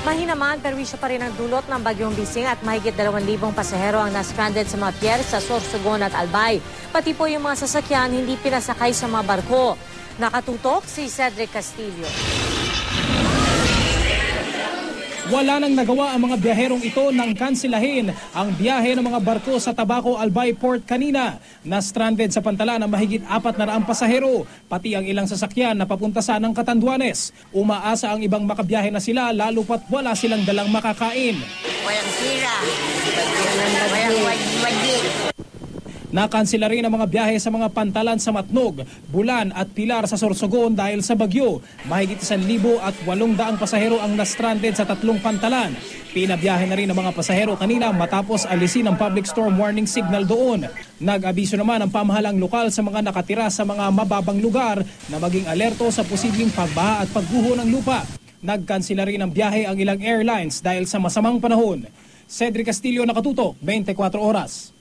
Mahinaman perwisyo pa rin ang dulot ng Bagyong Bising at mahigit 2,000 pasahero ang na-stranded sa mga pier sa Sorsogon at Albay. Pati po yung mga sasakyan hindi pinasakay sa mga barko. Nakatutok si Cedric Castillo. Wala nang nagawa ang mga biyaherong ito nang kansilahin ang biyahe ng mga barko sa Tabaco Albay Port kanina. Na-stranded sa Pantalan ang mahigit 400 pasahero, pati ang ilang sasakyan na papunta sa ng Catanduanes. Umaasa ang ibang makabiyahe na sila lalo pat wala silang dalang makakain. Walang sira, walang wajit. Nakansela rin ang mga biyahe sa mga pantalan sa Matnog, Bulan at Pilar sa Sorsogon dahil sa bagyo. Mahigit 1,800 pasahero ang na-stranded sa 3 pantalan. Pinabiyahe na rin ang mga pasahero kanina matapos alisin ang public storm warning signal doon. Nag-abiso naman ang pamahalang lokal sa mga nakatira sa mga mababang lugar na maging alerto sa posibleng pagbaha at pagguho ng lupa. Nagkansela rin ang biyahe ang ilang airlines dahil sa masamang panahon. Cedric Castillo, Nakatutok, 24 Oras.